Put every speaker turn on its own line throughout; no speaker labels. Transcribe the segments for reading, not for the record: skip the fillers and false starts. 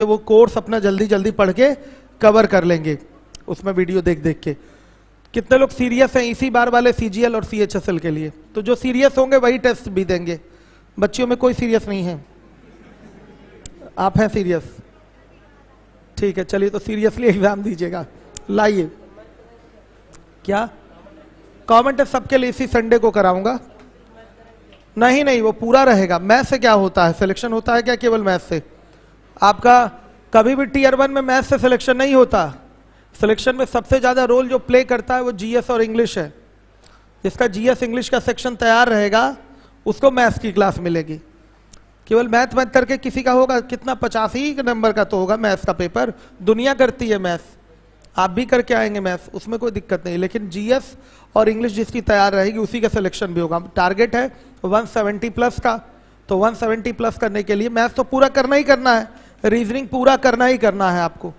वो कोर्स अपना जल्दी जल्दी पढ़ के कवर कर लेंगे उसमें वीडियो देख देख के। कितने लोग सीरियस हैं इसी बार वाले सीजीएल और सीएचएसएल के लिए? तो जो सीरियस होंगे वही टेस्ट भी देंगे, बच्चियों में कोई सीरियस नहीं है। आप हैं सीरियस? ठीक है, चलिए तो सीरियसली एग्जाम दीजिएगा। लाइए, क्या कॉमन टेस्ट सबके लिए इसी संडे को कराऊंगा? नहीं, वो पूरा रहेगा। मैथ से क्या होता है, सिलेक्शन होता है क्या केवल मैथ से? आपका कभी भी टीयर 1 में मैथ से सिलेक्शन नहीं होता। सिलेक्शन में सबसे ज्यादा रोल जो प्ले करता है वो जीएस और इंग्लिश है। जिसका जीएस इंग्लिश का सेक्शन तैयार रहेगा उसको मैथ्स की क्लास मिलेगी। केवल मैथ करके किसी का होगा कितना, 85 नंबर का तो होगा मैथ्स का पेपर। दुनिया करती है मैथ्स, आप भी करके आएंगे मैथ्स, उसमें कोई दिक्कत नहीं। लेकिन जीएस और इंग्लिश जिसकी तैयार रहेगी उसी का सिलेक्शन भी होगा। टारगेट है 170 प्लस का, तो 170 प्लस करने के लिए मैथ्स तो पूरा करना ही करना है, रीजनिंग पूरा करना ही करना है आपको।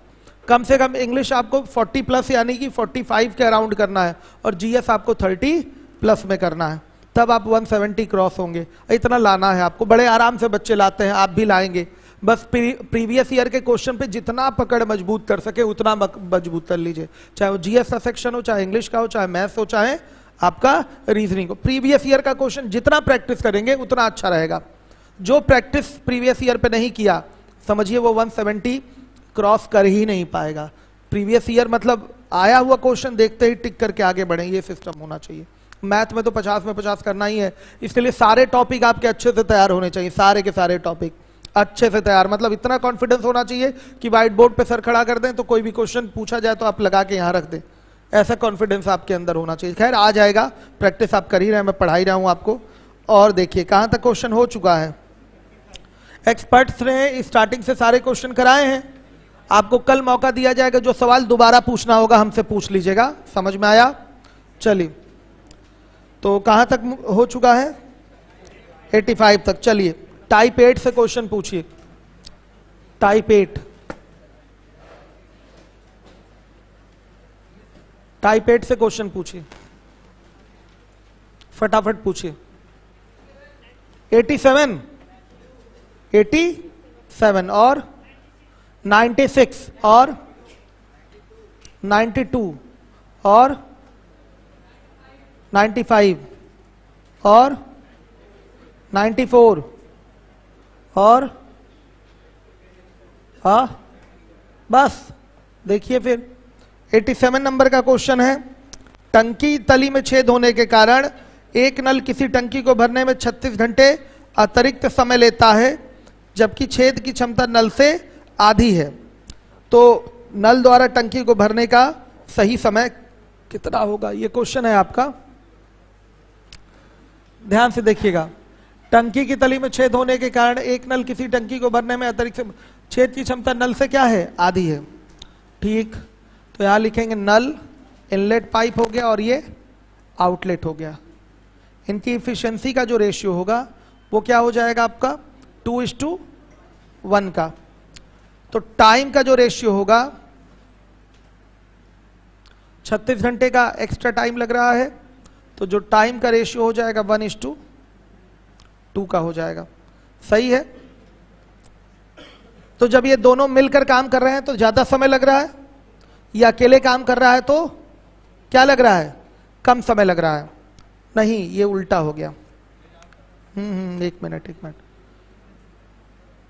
कम से कम इंग्लिश आपको 40 प्लस यानी कि 45 के अराउंड करना है, और जीएस आपको 30 प्लस में करना है, तब आप 170 क्रॉस होंगे। इतना लाना है आपको, बड़े आराम से बच्चे लाते हैं, आप भी लाएंगे। बस प्रीवियस ईयर के क्वेश्चन पे जितना पकड़ मजबूत कर सके उतना मजबूत कर लीजिए, चाहे वो जीएस का सेक्शन हो, चाहे इंग्लिश का हो, चाहे मैथ्स हो, चाहे आपका रीजनिंग हो। प्रीवियस ईयर का क्वेश्चन जितना प्रैक्टिस करेंगे उतना अच्छा रहेगा। जो प्रैक्टिस प्रीवियस ईयर पे नहीं किया समझिए वो 170 क्रॉस कर ही नहीं पाएगा। प्रीवियस ईयर मतलब आया हुआ क्वेश्चन देखते ही टिक करके आगे बढ़े, ये सिस्टम होना चाहिए। मैथ में तो 50 में 50 करना ही है, इसलिए सारे टॉपिक आपके अच्छे से तैयार होने चाहिए, सारे के सारे टॉपिक अच्छे से तैयार। मतलब इतना कॉन्फिडेंस होना चाहिए कि व्हाइट बोर्ड पे सर खड़ा कर दें तो कोई भी क्वेश्चन पूछा जाए तो आप लगा के यहाँ रख दें, ऐसा कॉन्फिडेंस आपके अंदर होना चाहिए। खैर आ जाएगा, प्रैक्टिस आप कर ही रहे हैं, मैं पढ़ा ही रहा हूँ आपको। और देखिए कहाँ तक क्वेश्चन हो चुका है। एक्सपर्ट्स ने स्टार्टिंग से सारे क्वेश्चन कराए हैं, आपको कल मौका दिया जाएगा, जो सवाल दोबारा पूछना होगा हमसे पूछ लीजिएगा। समझ में आया? चलिए, तो कहाँ तक हो चुका है? 85 तक। चलिए टाइप 8 से क्वेश्चन पूछिए। टाइप 8, टाइप 8 से क्वेश्चन पूछिए, फटाफट पूछिए। 87 और 96 और 92 और 95 और 94 और बस। देखिए फिर 87 नंबर का क्वेश्चन है, टंकी तली में छेद होने के कारण एक नल किसी टंकी को भरने में 36 घंटे अतिरिक्त समय लेता है, जबकि छेद की क्षमता नल से आधी है। तो नल द्वारा टंकी को भरने का सही समय कितना होगा? ये क्वेश्चन है आपका, ध्यान से देखिएगा। टंकी की तली में छेद होने के कारण एक नल किसी टंकी को भरने में अतिरिक्त छेद की क्षमता नल से क्या है? आधी है। ठीक, तो यहां लिखेंगे नल इनलेट पाइप हो गया और ये आउटलेट हो गया। इनकी इफिशिएंसी का जो रेशियो होगा वो क्या हो जाएगा आपका? 2:1 का। तो टाइम का जो रेशियो होगा, 36 घंटे का एक्स्ट्रा टाइम लग रहा है, तो जो टाइम का रेशियो हो जाएगा 1:2 का हो जाएगा। सही है? तो जब ये दोनों मिलकर काम कर रहे हैं तो ज्यादा समय लग रहा है, या अकेले काम कर रहा है तो क्या लग रहा है? कम समय लग रहा है। नहीं, ये उल्टा हो गया। एक मिनट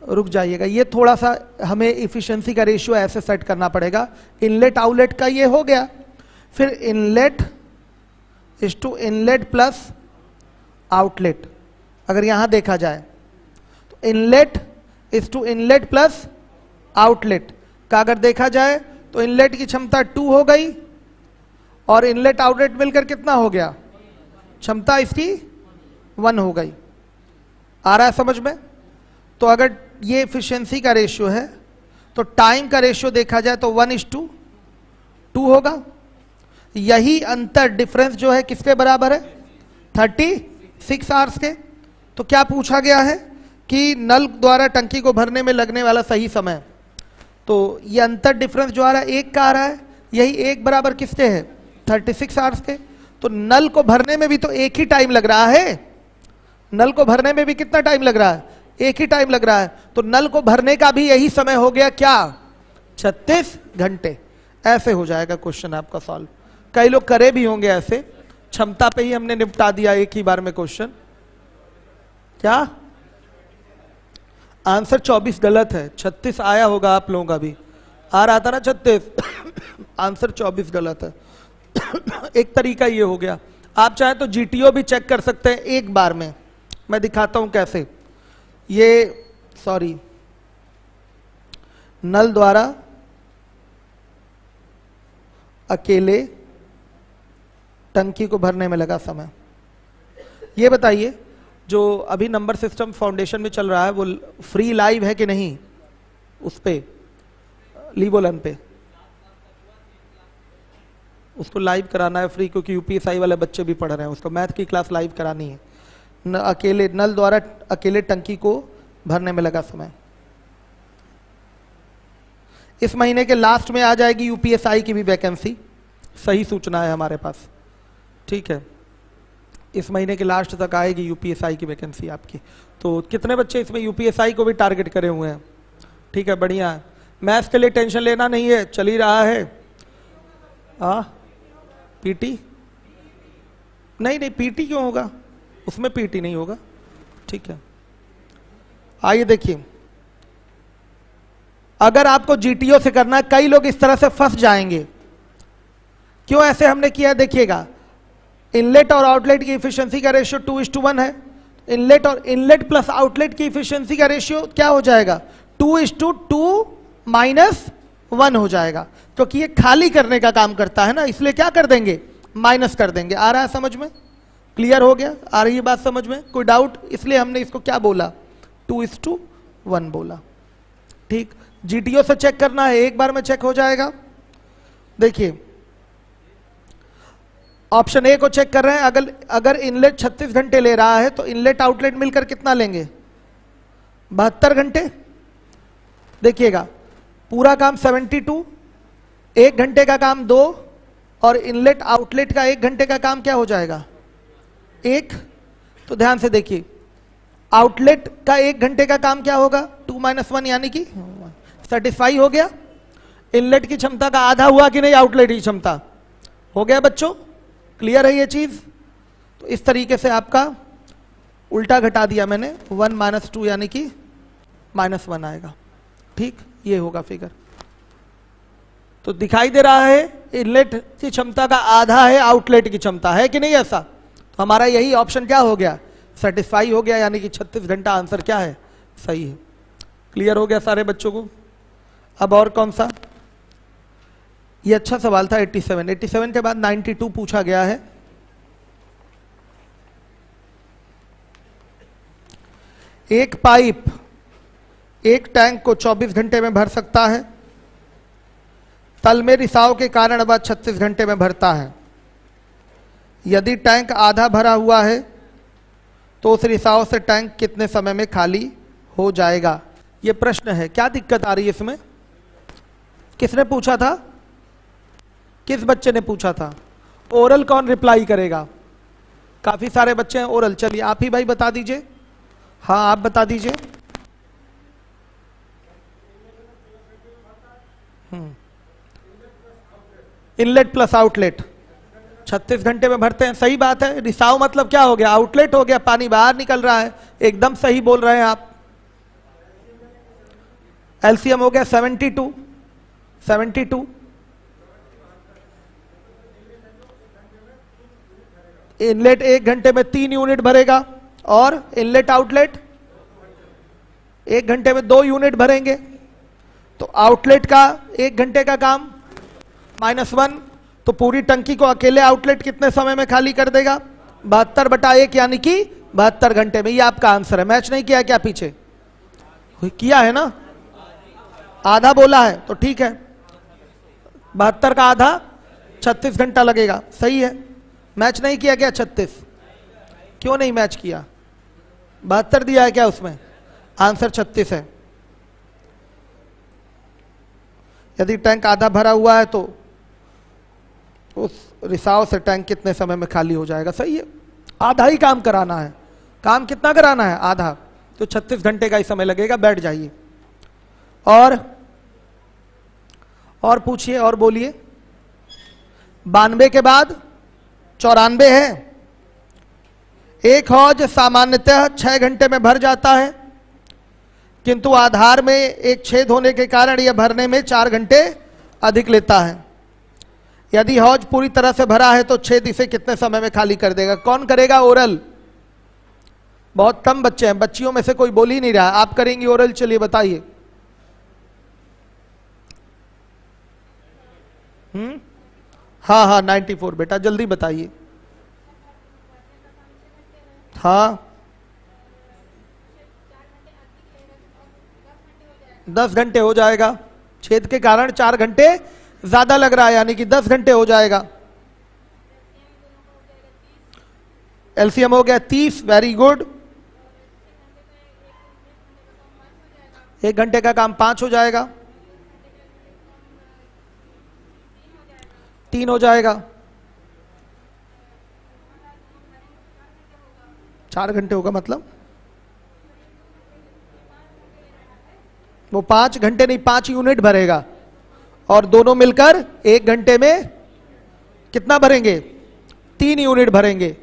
रुक जाइएगा, ये थोड़ा सा हमें इफिशिएंसी का रेशियो ऐसे सेट करना पड़ेगा। इनलेट आउटलेट का ये हो गया, फिर inlet is to inlet plus outlet. अगर यहां देखा जाए तो inlet is to inlet plus outlet का अगर देखा जाए तो इनलेट की क्षमता 2 हो गई और इनलेट आउटलेट मिलकर कितना हो गया? क्षमता इसकी 1 हो गई। आ रहा है समझ में? तो अगर ये एफिशिएंसी का रेशियो है तो टाइम का रेशियो देखा जाए तो 1:2 होगा। यही अंतर डिफरेंस जो है किसके बराबर है? 36 आवर्स के। तो क्या पूछा गया है कि नल द्वारा टंकी को भरने में लगने वाला सही समय। तो ये अंतर डिफरेंस जो आ रहा है 1 का आ रहा है, यही 1 बराबर किसके है? 36 आवर्स के। तो नल को भरने में भी तो एक ही टाइम लग रहा है, नल को भरने में भी कितना टाइम लग रहा है? एक ही टाइम लग रहा है, तो नल को भरने का भी यही समय हो गया क्या, 36 घंटे। ऐसे हो जाएगा क्वेश्चन आपका सॉल्व। कई लोग करे भी होंगे ऐसे, क्षमता पे ही हमने निपटा दिया एक ही बार में क्वेश्चन। क्या आंसर 24 गलत है, 36 आया होगा आप लोगों का भी, आ रहा था ना 36। आंसर 24 गलत है। एक तरीका ये हो गया। आप चाहे तो जीटीओ भी चेक कर सकते हैं एक बार में, मैं दिखाता हूं कैसे। ये सॉरी, नल द्वारा अकेले टंकी को भरने में लगा समय। ये बताइए, जो अभी नंबर सिस्टम फाउंडेशन में चल रहा है वो फ्री लाइव है कि नहीं, उस पे लीवोलन पे उसको लाइव कराना है फ्री, क्योंकि यूपीएसआई वाले बच्चे भी पढ़ रहे हैं, उसको मैथ की क्लास लाइव करानी है। अकेले नल द्वारा अकेले टंकी को भरने में लगा समय। इस महीने के लास्ट में आ जाएगी यूपीएसआई की भी वैकेंसी, सही सूचना है हमारे पास, ठीक है। इस महीने के लास्ट तक आएगी यूपीएसआई की वैकेंसी आपकी। तो कितने बच्चे इसमें यूपीएसआई को भी टारगेट करे हुए हैं, ठीक है, बढ़िया है। मैथ्स के लिए टेंशन लेना नहीं है, चल ही रहा है। पीटी नहीं, पीटी क्यों होगा, उसमें पीटी नहीं होगा, ठीक है। आइए देखिए, अगर आपको जीटीओ से करना है, कई लोग इस तरह से फंस जाएंगे। क्यों ऐसे हमने किया, देखिएगा, इनलेट और आउटलेट की इफिशिएंसी का रेशियो 2:1 है। इनलेट और इनलेट प्लस आउटलेट की इफिशिएंसी का रेशियो क्या हो जाएगा, 2:2 - 1 हो जाएगा, क्योंकि ये खाली करने का काम करता है ना, इसलिए क्या कर देंगे, माइनस कर देंगे। आ रहा है समझ में, क्लियर हो गया, आ रही है बात समझ में, कोई डाउट? इसलिए हमने इसको क्या बोला, 2:1 बोला, ठीक। जीटीओ से चेक करना है, एक बार में चेक हो जाएगा। देखिए ऑप्शन ए को चेक कर रहे हैं, अगर इनलेट 36 घंटे ले रहा है तो इनलेट आउटलेट मिलकर कितना लेंगे, 72 घंटे। देखिएगा पूरा काम 72, 1 घंटे का काम 2, और इनलेट आउटलेट का 1 घंटे का काम क्या हो जाएगा, 1। तो ध्यान से देखिए, आउटलेट का 1 घंटे का काम क्या होगा, 2 - 1 यानी कि सेटिस्फाई हो गया। इनलेट की क्षमता का आधा हुआ कि नहीं, आउटलेट की क्षमता हो गया बच्चों, क्लियर है ये चीज। तो इस तरीके से आपका उल्टा घटा दिया मैंने, 1 - 2 यानी कि -1 आएगा, ठीक, ये होगा फिगर। तो दिखाई दे रहा है इनलेट की क्षमता का आधा है आउटलेट की क्षमता, है कि नहीं ऐसा। तो हमारा यही ऑप्शन क्या हो गया, सेटिस्फाई हो गया, यानी कि 36 घंटा आंसर क्या है, सही है। क्लियर हो गया सारे बच्चों को। अब और कौन सा, ये अच्छा सवाल था, 87 के बाद 92 पूछा गया है। एक पाइप एक टैंक को 24 घंटे में भर सकता है, तल में रिसाव के कारण वह 36 घंटे में भरता है। यदि टैंक आधा भरा हुआ है तो उस रिसाव से टैंक कितने समय में खाली हो जाएगा। यह प्रश्न है, क्या दिक्कत आ रही है इसमें, किसने पूछा था, किस बच्चे ने पूछा था। ओरल कौन रिप्लाई करेगा, काफी सारे बच्चे हैं ओरल, चलिए आप ही भाई बता दीजिए। हाँ आप बता दीजिए। इनलेट प्लस आउटलेट 36 घंटे में भरते हैं, सही बात है। रिसाव मतलब क्या हो गया, आउटलेट हो गया, पानी बाहर निकल रहा है, एकदम सही बोल रहे हैं आप। एलसीएम हो गया 72। इनलेट 1 घंटे में 3 यूनिट भरेगा, और इनलेट आउटलेट 1 घंटे में 2 यूनिट भरेंगे। तो आउटलेट का 1 घंटे का काम -1, तो पूरी टंकी को अकेले आउटलेट कितने समय में खाली कर देगा, 72/1 यानी कि 72 घंटे में। ये आपका आंसर है। मैच नहीं किया क्या, पीछे किया है ना, आधा बोला है तो ठीक है, 72 का आधा 36 घंटा लगेगा, सही है। मैच नहीं किया क्या 36, क्यों नहीं मैच किया, 72 दिया है क्या उसमें, आंसर 36 है। यदि टैंक आधा भरा हुआ है तो उस रिसाव से टैंक कितने समय में खाली हो जाएगा, सही है। आधा ही काम कराना है, काम कितना कराना है, आधा। तो 36 घंटे का ही समय लगेगा। बैठ जाइए और पूछिए और बोलिए। 92 के बाद 94 है। एक हौज सामान्यतः 6 घंटे में भर जाता है, किंतु आधार में एक छेद होने के कारण यह भरने में 4 घंटे अधिक लेता है। यदि हौज पूरी तरह से भरा है तो छेद इसे कितने समय में खाली कर देगा? कौन करेगा ओरल? बहुत कम बच्चे हैं, बच्चियों में से कोई बोल ही नहीं रहा। आप करेंगी ओरल? चलिए बताइए। हाँ 94 बेटा, जल्दी बताइए। हाँ 10 घंटे हो जाएगा। छेद के कारण 4 घंटे ज्यादा लग रहा है, यानी कि 10 घंटे हो जाएगा। एलसीएम हो गया 30, वेरी गुड। 1 घंटे का काम 5 हो जाएगा, 3 हो जाएगा, 4 घंटे होगा। मतलब वो 5 घंटे नहीं, 5 यूनिट भरेगा, और दोनों मिलकर 1 घंटे में कितना भरेंगे? 3 यूनिट भरेंगे।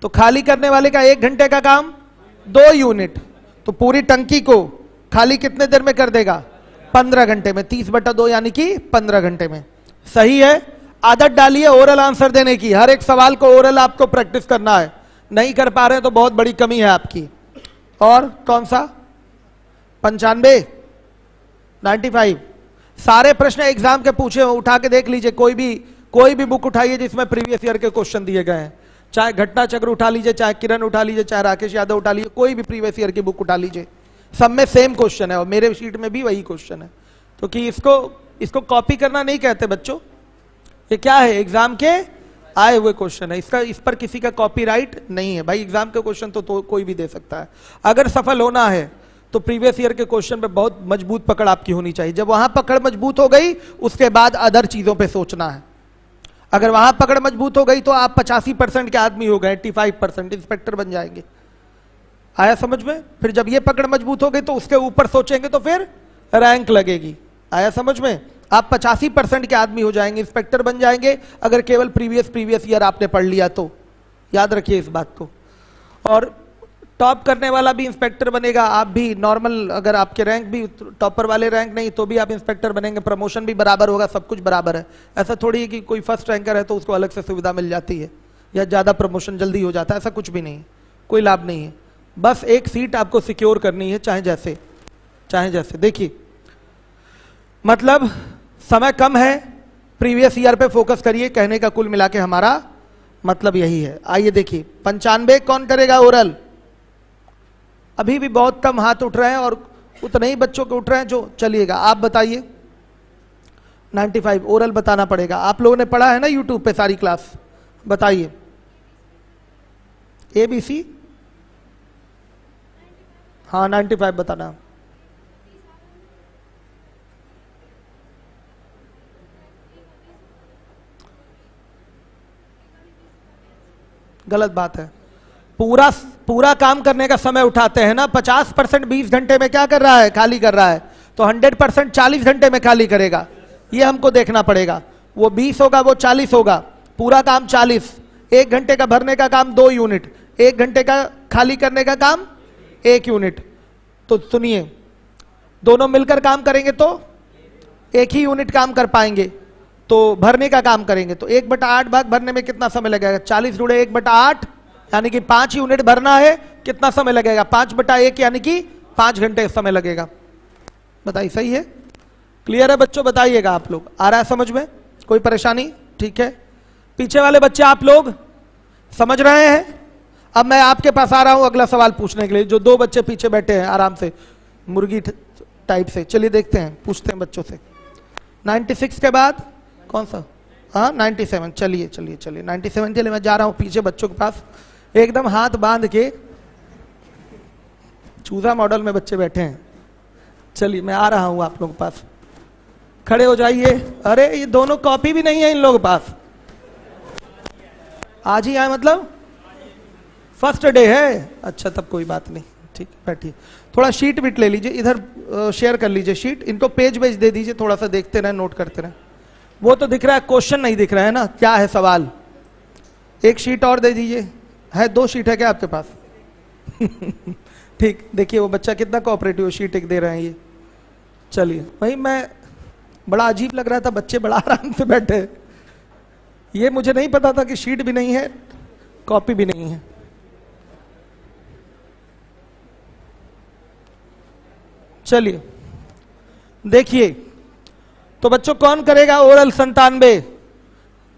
तो खाली करने वाले का 1 घंटे का काम 2 यूनिट, तो पूरी टंकी को खाली कितने देर में कर देगा? 15 घंटे में। 30/2 यानी कि 15 घंटे में। सही है। आदत डालिए ओरल आंसर देने की। हर एक सवाल को ओरल आपको प्रैक्टिस करना है। नहीं कर पा रहे हैं तो बहुत बड़ी कमी है आपकी। और कौन सा? 95, 95। सारे प्रश्न एग्जाम के पूछे हो, उठा के देख लीजिए। कोई भी बुक उठाइए जिसमें प्रीवियस ईयर के क्वेश्चन दिए गए हैं। चाहे घटना चक्र उठा लीजिए, चाहे किरण उठा लीजिए, चाहे राकेश यादव उठा लीजिए, कोई भी प्रीवियस ईयर की बुक उठा लीजिए, सब में सेम क्वेश्चन है। और मेरे शीट में भी वही क्वेश्चन है। तो कि इसको कॉपी करना नहीं कहते बच्चों, ये क्या है? एग्जाम के आए हुए क्वेश्चन है। इस पर किसी का कॉपीराइट नहीं है भाई। एग्जाम के क्वेश्चन तो कोई भी दे सकता है। अगर सफल होना है तो प्रीवियस ईयर के क्वेश्चन पे बहुत मजबूत पकड़ आपकी होनी चाहिए। जब वहां पकड़ मजबूत हो गई, उसके बाद अदर चीजों पे सोचना है। अगर वहां पकड़ मजबूत हो गई तो आप 85% के आदमी हो गए, 85% इंस्पेक्टर बन जाएंगे। आया समझ में? फिर जब ये पकड़ मजबूत हो गई तो उसके ऊपर सोचेंगे तो फिर रैंक लगेगी। आया समझ में? आप 85% के आदमी हो जाएंगे, इंस्पेक्टर बन जाएंगे, अगर केवल प्रीवियस ईयर आपने पढ़ लिया तो। याद रखिए इस बात को। और टॉप करने वाला भी इंस्पेक्टर बनेगा। आप भी नॉर्मल, अगर आपके रैंक भी टॉपर वाले रैंक नहीं तो भी आप इंस्पेक्टर बनेंगे। प्रमोशन भी बराबर होगा, सब कुछ बराबर है। ऐसा थोड़ी है कि कोई फर्स्ट रैंकर है तो उसको अलग से सुविधा मिल जाती है या ज्यादा प्रमोशन जल्दी हो जाता है। ऐसा कुछ भी नहीं, कोई लाभ नहीं है। बस एक सीट आपको सिक्योर करनी है, चाहे जैसे। देखिए, मतलब समय कम है, प्रीवियस ईयर पे फोकस करिए, कहने का कुल मिला के हमारा मतलब यही है। आइए देखिए, 95 कौन करेगा ओरल? अभी भी बहुत कम हाथ उठ रहे हैं और उतने ही बच्चों के उठ रहे हैं जो चलिएगा। आप बताइए। 95 ओरल बताना पड़ेगा। आप लोगों ने पढ़ा है ना यूट्यूब पे सारी क्लास? बताइए। ABC? हाँ 95 बताना। गलत बात है। पूरा काम करने का समय उठाते हैं ना। 50% 20 घंटे में क्या कर रहा है? खाली कर रहा है। तो 100% 40 घंटे में खाली करेगा, ये हमको देखना पड़ेगा। वो 20 होगा, वो 40 होगा। पूरा काम 40, 1 घंटे का भरने का काम 2 यूनिट, 1 घंटे का खाली करने का काम 1 यूनिट। तो सुनिए, दोनों मिलकर काम करेंगे तो 1 ही यूनिट काम कर पाएंगे। तो भरने का काम करेंगे तो 1/8 भाग भरने में कितना समय लगेगा? 40 × 1/8 यानी कि 5 यूनिट भरना है। कितना समय लगेगा? 5/1 यानी कि 5 घंटे समय लगेगा। बताइए, सही है? क्लियर है बच्चों? बताइएगा आप लोग। आ रहा है समझ में? कोई परेशानी? ठीक है। पीछे वाले बच्चे आप लोग समझ रहे हैं? अब मैं आपके पास आ रहा हूं अगला सवाल पूछने के लिए। जो 2 बच्चे पीछे बैठे हैं आराम से मुर्गी टाइप से, चलिए देखते हैं, पूछते हैं बच्चों से। 96 के बाद कौन सा? हाँ 97। चलिए 97 चलिए। मैं जा रहा हूं पीछे बच्चों के पास, एकदम हाथ बांध के। चूजा मॉडल में बच्चे बैठे हैं। चलिए मैं आ रहा हूं आप लोगों के पास। खड़े हो जाइए। अरे ये दोनों कॉपी भी नहीं है इन लोगों के पास। आज ही आए मतलब? फर्स्ट डे है? अच्छा, तब कोई बात नहीं। ठीक, बैठिए। थोड़ा शीट विट ले लीजिए, इधर शेयर कर लीजिए शीट, इनको पेज वेज दे दीजिए, थोड़ा सा देखते रहे, नोट करते रहे। वो तो दिख रहा है, क्वेश्चन नहीं दिख रहा है ना, क्या है सवाल। एक शीट और दे दीजिए, है 2 शीट है क्या आपके पास? ठीक, देखिए वो बच्चा कितना कोऑपरेटिव, शीट एक दे रहे हैं ये। चलिए भाई, मैं बड़ा अजीब लग रहा था, बच्चे बड़ा आराम से बैठे, ये मुझे नहीं पता था कि शीट भी नहीं है, कॉपी भी नहीं है। चलिए देखिए, तो बच्चों कौन करेगा ओरल 97?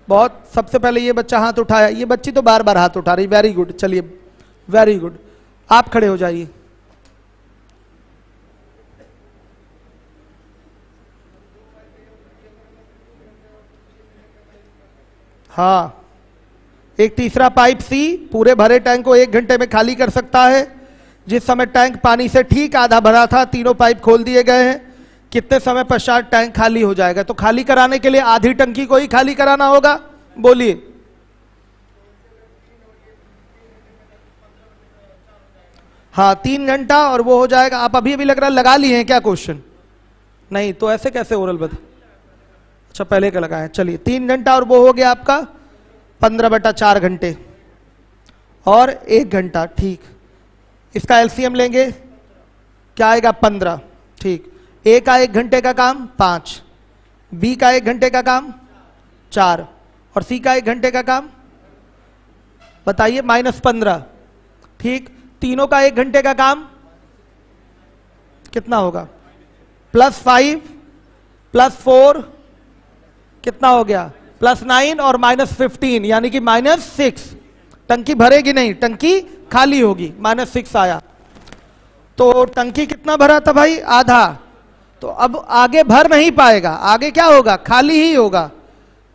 बहुत, सबसे पहले ये बच्चा हाथ उठाया, ये बच्ची तो बार बार हाथ उठा रही, वेरी गुड। चलिए वेरी गुड, आप खड़े हो जाइए। हाँ, एक तीसरा पाइप सी पूरे भरे टैंक को 1 घंटे में खाली कर सकता है। जिस समय टैंक पानी से ठीक आधा भरा था, तीनों पाइप खोल दिए गए हैं, कितने समय पश्चात टैंक खाली हो जाएगा? तो खाली कराने के लिए आधी टंकी को ही खाली कराना होगा, बोलिए। हाँ, 3 घंटा और वो हो जाएगा। आप अभी अभी लग रहा लगा लिए हैं क्या क्वेश्चन? नहीं, तो ऐसे कैसे ओरल बता? अच्छा, पहले का लगाएं। चलिए 3 घंटा और वो हो गया आपका 15/4 घंटे और 1 घंटा। ठीक, इसका एलसीएम लेंगे, क्या आएगा? 15। ठीक, ए का 1 घंटे का काम 5, बी का 1 घंटे का काम 4 और सी का 1 घंटे का काम बताइए -15। ठीक, तीनों का 1 घंटे का काम कितना होगा? +5 +4 कितना हो गया? +9 और -15 यानी कि -6। टंकी भरेगी नहीं, टंकी खाली होगी, -6 आया। तो टंकी कितना भरा था भाई? आधा। तो अब आगे भर नहीं पाएगा, आगे क्या होगा? खाली ही होगा।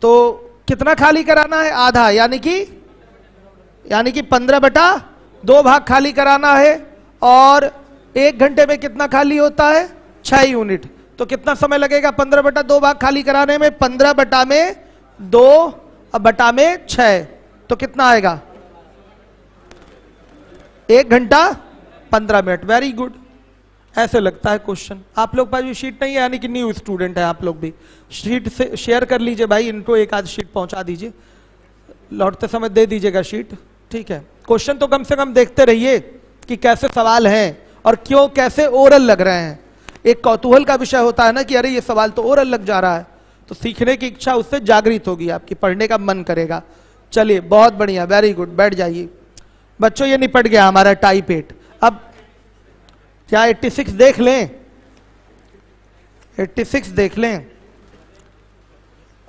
तो कितना खाली कराना है? आधा, यानी कि 15/2 भाग खाली कराना है। और 1 घंटे में कितना खाली होता है? 6 यूनिट। तो कितना समय लगेगा 15/2 भाग खाली कराने में? 15/2 बटा में 6, तो कितना आएगा? 1 घंटा 15 मिनट। वेरी गुड, ऐसे लगता है क्वेश्चन। आप लोग पास भी शीट नहीं है, यानी कि न्यू स्टूडेंट है आप लोग भी। शीट से शेयर कर लीजिए भाई, इनको एक आध शीट पहुंचा दीजिए, लौटते समय दे दीजिएगा शीट। ठीक है, क्वेश्चन तो कम से कम देखते रहिए कि कैसे सवाल हैं और क्यों, कैसे ओरल लग रहे हैं। एक कौतूहल का विषय होता है ना कि अरे ये सवाल तो ओरल लग जा रहा है, तो सीखने की इच्छा उससे जागृत होगी, आपकी पढ़ने का मन करेगा। चलिए बहुत बढ़िया, वेरी गुड, बैठ जाइए बच्चों। ये निपट गया हमारा टाइप 8। अब क्या 86 देख लें? 86 देख लें।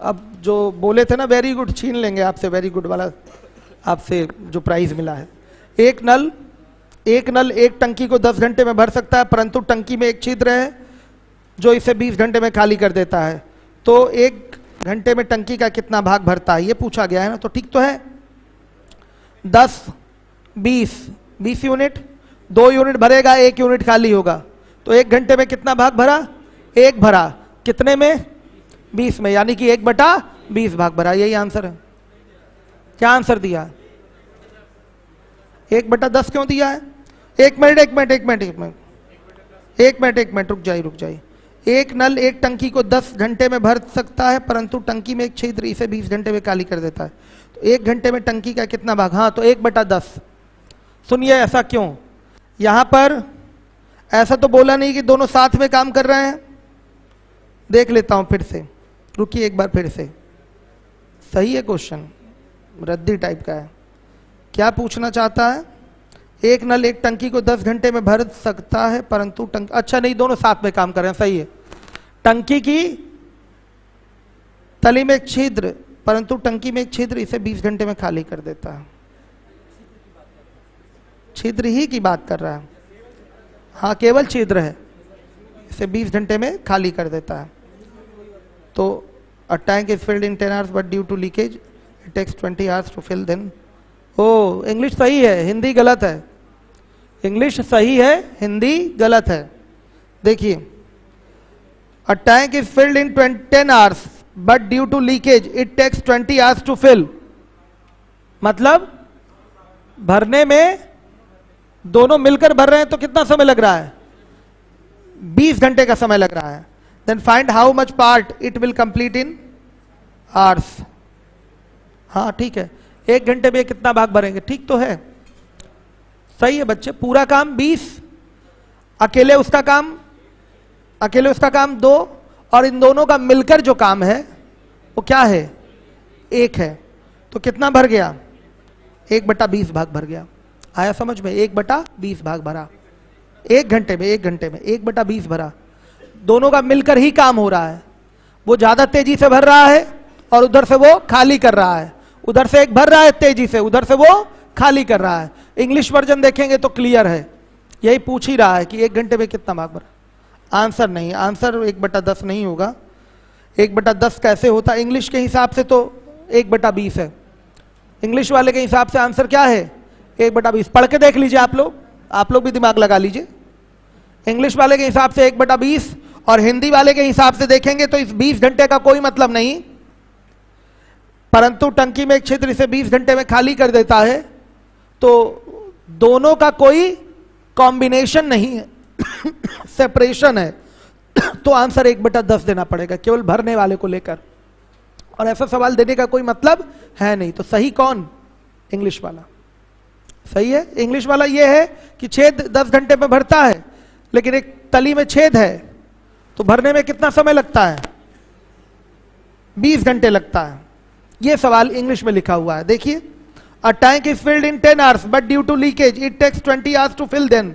अब जो बोले थे ना वेरी गुड, छीन लेंगे आपसे वेरी गुड वाला, आपसे जो प्राइज मिला है। एक नल एक टंकी को 10 घंटे में भर सकता है, परंतु टंकी में एक छिद्र है जो इसे 20 घंटे में खाली कर देता है। तो 1 घंटे में टंकी का कितना भाग भरता है, ये पूछा गया है ना। तो ठीक तो है, 10 20 यूनिट, 2 यूनिट भरेगा, 1 यूनिट खाली होगा। तो 1 घंटे में कितना भाग भरा? 1 भरा, कितने में? 20 में, यानी कि 1/20 भाग भरा। यही आंसर है। क्या आंसर दिया? 1/10 क्यों दिया है? एक मिनट रुक जाइए। एक नल एक टंकी को 10 घंटे में भर सकता है, परंतु टंकी में एक छिद्र इसे 20 घंटे में खाली कर देता है। तो 1 घंटे में टंकी का कितना भाग? हाँ, तो 1/10। सुनिए, ऐसा क्यों? यहां पर ऐसा तो बोला नहीं कि दोनों साथ में काम कर रहे हैं। देख लेता हूं फिर से, रुकिए एक बार फिर से। सही है क्वेश्चन, रद्दी टाइप का है। क्या पूछना चाहता है? एक नल एक टंकी को 10 घंटे में भर सकता है, परंतु अच्छा नहीं, दोनों साथ में काम कर रहे हैं, सही है। टंकी की तली में एक छिद्र, परंतु टंकी में एक छिद्र इसे 20 घंटे में खाली कर देता है। छिद्र ही की बात कर रहा है। हाँ, केवल छिद्र है, इसे 20 घंटे में खाली कर देता है। तो a tank is filled in 10 hours but due to leakage it takes 20 hours to fill. Then oh, English सही है, हिंदी गलत है। इंग्लिश सही है, हिंदी गलत है। देखिए, a tank is filled in 10 hours but due to leakage it takes 20 hours to fill. मतलब भरने में दोनों मिलकर भर रहे हैं तो कितना समय लग रहा है? 20 घंटे का समय लग रहा है। Then find how much part it will complete in hours. हाँ ठीक है, 1 घंटे में कितना भाग भरेंगे? ठीक तो है, सही है बच्चे। पूरा काम 20, अकेले उसका काम 2, और इन दोनों का मिलकर जो काम है वो क्या है? 1 है। तो कितना भर गया? 1/20 भाग भर गया। आया समझ में? 1/20 भाग भरा 1 घंटे में, 1/20 भरा। दोनों का मिलकर ही काम हो रहा है। वो ज्यादा तेजी से भर रहा है और उधर से वो खाली कर रहा है। उधर से एक भर रहा है तेजी से, उधर से वो खाली कर रहा है। इंग्लिश वर्जन देखेंगे तो क्लियर है, यही पूछ ही रहा है कि 1 घंटे में कितना भाग भरा। आंसर नहीं, आंसर 1/10 नहीं होगा। 1/10 कैसे होता? इंग्लिश के हिसाब से तो 1/20 है। इंग्लिश वाले के हिसाब से आंसर क्या है? 1/20। पढ़ के देख लीजिए आप लोग भी दिमाग लगा लीजिए। इंग्लिश वाले के हिसाब से 1/20, और हिंदी वाले के हिसाब से देखेंगे तो इस 20 घंटे का कोई मतलब नहीं, परंतु टंकी में एक छिद्र इसे 20 घंटे में खाली कर देता है, तो दोनों का कोई कॉम्बिनेशन नहीं है, सेपरेशन है। तो आंसर 1/10 देना पड़ेगा केवल भरने वाले को लेकर, और ऐसा सवाल देने का कोई मतलब है नहीं। तो सही कौन? इंग्लिश वाला सही है। इंग्लिश वाला ये है कि छेद 10 घंटे में भरता है, लेकिन एक तली में छेद है, तो भरने में कितना समय लगता है? 20 घंटे लगता है। ये सवाल इंग्लिश में लिखा हुआ है, देखिए। A tank is filled in 10 hours but due to leakage it takes 20 hours to fill then.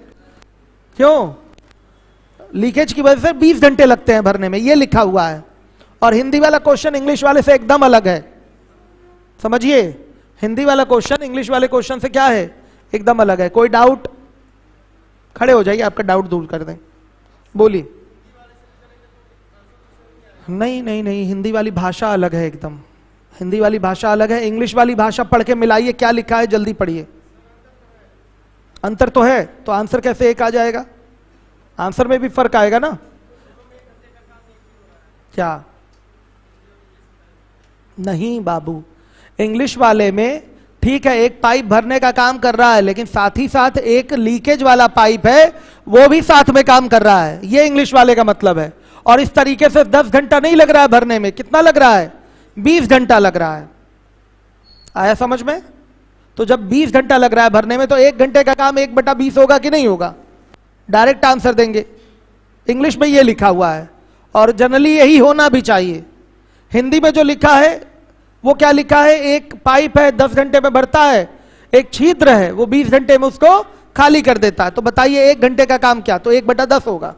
क्यों? लीकेज की वजह से 20 घंटे लगते हैं भरने में, ये लिखा हुआ है। और हिंदी वाला क्वेश्चन इंग्लिश वाले से एकदम अलग है, समझिए। हिंदी वाला क्वेश्चन इंग्लिश वाले क्वेश्चन से क्या है? एकदम अलग है। कोई डाउट? खड़े हो जाइए, आपका डाउट दूर कर दें, बोलिए। नहीं नहीं नहीं, हिंदी वाली भाषा अलग है एकदम, हिंदी वाली भाषा अलग है। इंग्लिश वाली भाषा पढ़ के मिलाइए क्या लिखा है, जल्दी पढ़िए। अंतर तो है, तो आंसर कैसे एक आ जाएगा? आंसर में भी फर्क आएगा ना। क्या? नहीं बाबू, इंग्लिश वाले में ठीक है एक पाइप भरने का काम कर रहा है, लेकिन साथ ही साथ एक लीकेज वाला पाइप है, वो भी साथ में काम कर रहा है, ये इंग्लिश वाले का मतलब है। और इस तरीके से 10 घंटा नहीं लग रहा है भरने में, कितना लग रहा है? 20 घंटा लग रहा है। आया समझ में? तो जब 20 घंटा लग रहा है भरने में, तो 1 घंटे का काम 1/20 होगा कि नहीं होगा? डायरेक्ट आंसर देंगे। इंग्लिश में ये लिखा हुआ है, और जनरली यही होना भी चाहिए। हिंदी में जो लिखा है वो क्या लिखा है? एक पाइप है 10 घंटे में भरता है, एक छिद्र है वो 20 घंटे में उसको खाली कर देता है। तो बताइए 1 घंटे का काम क्या? तो 1/10 होगा,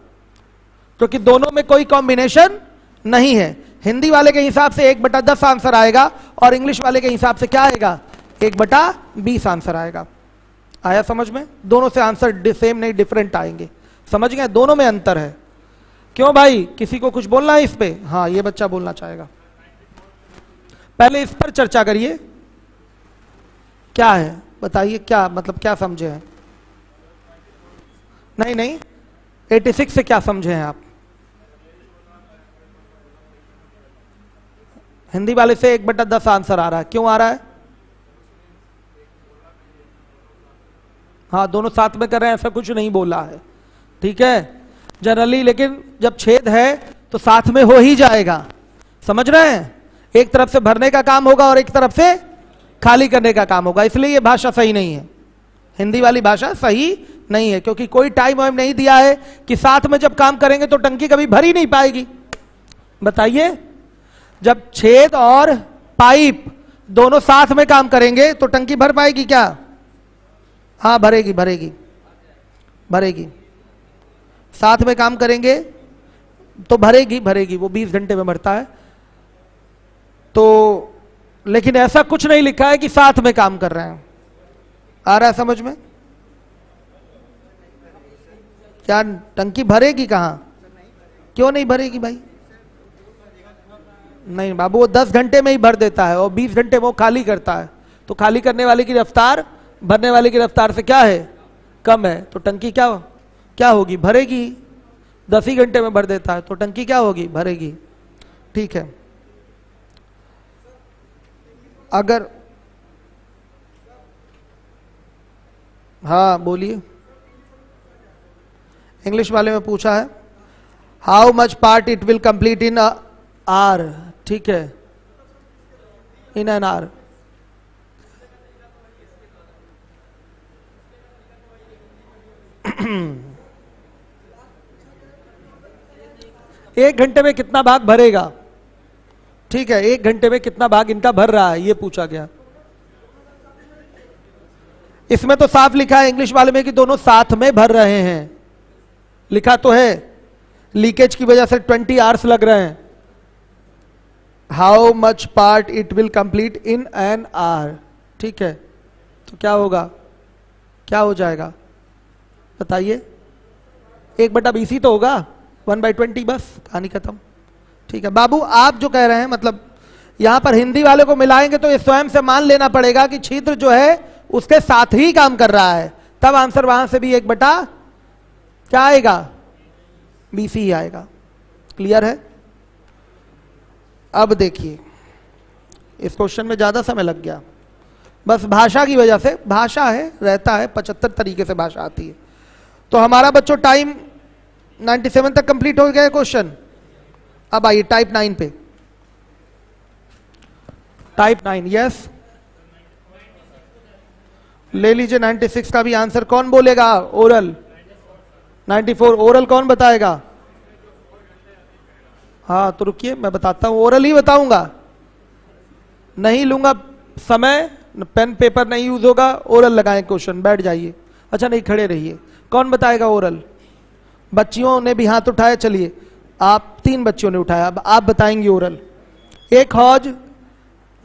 क्योंकि दोनों में कोई कॉम्बिनेशन नहीं है। हिंदी वाले के हिसाब से 1/10 आंसर आएगा, और इंग्लिश वाले के हिसाब से क्या आएगा? 1/20 आंसर आएगा। आया समझ में? दोनों से आंसर सेम नहीं, डिफरेंट आएंगे। समझ गए? दोनों में अंतर है। क्यों भाई, किसी को कुछ बोलना है इस पे? हाँ, ये बच्चा बोलना चाहेगा। पहले इस पर चर्चा करिए, क्या है बताइए, क्या मतलब, क्या समझे हैं? नहीं नहीं, 86 से क्या समझे हैं आप? हिंदी वाले से 1/10 आंसर आ रहा है, क्यों आ रहा है? हाँ, दोनों साथ में कर रहे हैं, ऐसा कुछ नहीं बोला है, ठीक है जनरली। लेकिन जब छेद है तो साथ में हो ही जाएगा, समझ रहे हैं? एक तरफ से भरने का काम होगा और एक तरफ से खाली करने का काम होगा, इसलिए ये भाषा सही नहीं है। हिंदी वाली भाषा सही नहीं है, क्योंकि कोई टाइम वाइम नहीं दिया है कि साथ में जब काम करेंगे तो टंकी कभी भर ही नहीं पाएगी। बताइए, जब छेद और पाइप दोनों साथ में काम करेंगे तो टंकी भर पाएगी क्या? हाँ, भरेगी भरेगी भरेगी। साथ में काम करेंगे तो भरेगी भरेगी, वो 20 घंटे में भरता है। तो लेकिन ऐसा कुछ नहीं लिखा है कि साथ में काम कर रहे हैं। आ रहा है समझ में? क्या टंकी भरेगी? कहां, क्यों नहीं भरेगी भाई? नहीं बाबू, वो 10 घंटे में ही भर देता है और 20 घंटे में वो खाली करता है। तो खाली करने वाले की रफ्तार भरने वाले की रफ्तार से क्या है? कम है। तो टंकी क्या होगी? भरेगी। 10 ही घंटे में भर देता है तो टंकी क्या होगी? भरेगी। ठीक है। अगर हाँ बोलिए। इंग्लिश वाले में पूछा है how much part it will complete in are, ठीक है, इन एन आर। एक घंटे में कितना भाग भरेगा, ठीक है, एक घंटे में कितना भाग इनका भर रहा है ये पूछा गया। इसमें तो साफ लिखा है इंग्लिश वाले में कि दोनों साथ में भर रहे हैं, लिखा तो है, लीकेज की वजह से 20 आवर्स लग रहे हैं। How much part it will complete in an hour, ठीक है, तो क्या होगा, क्या हो जाएगा बताइए, 1/20 ही तो होगा, 1/20, बस कहानी खत्म। ठीक है बाबू, आप जो कह रहे हैं मतलब यहां पर हिंदी वाले को मिलाएंगे तो ये स्वयं से मान लेना पड़ेगा कि छिद्र जो है उसके साथ ही काम कर रहा है, तब आंसर वहां से भी 1/, क्या आएगा, 20 ही आएगा। क्लियर है? अब देखिए इस क्वेश्चन में ज्यादा समय लग गया, बस भाषा की वजह से, भाषा है रहता है 75 तरीके से भाषा आती है। तो हमारा बच्चों टाइम 97 तक कंप्लीट हो गया क्वेश्चन। अब आइए टाइप 9 पे। टाइप 9 यस, ले लीजिए 96 का भी आंसर। कौन बोलेगा ओरल? 94 ओरल कौन बताएगा? हाँ तो रुकिए मैं बताता हूं, ओरल ही बताऊंगा, नहीं लूंगा समय, पेन पेपर नहीं यूज होगा, ओरल लगाएं क्वेश्चन, बैठ जाइए। अच्छा नहीं खड़े रहिए, कौन बताएगा ओरल? बच्चियों ने भी हाथ उठाया, चलिए आप 3 बच्चियों ने उठाया, अब आप बताएंगे ओरल। एक हौज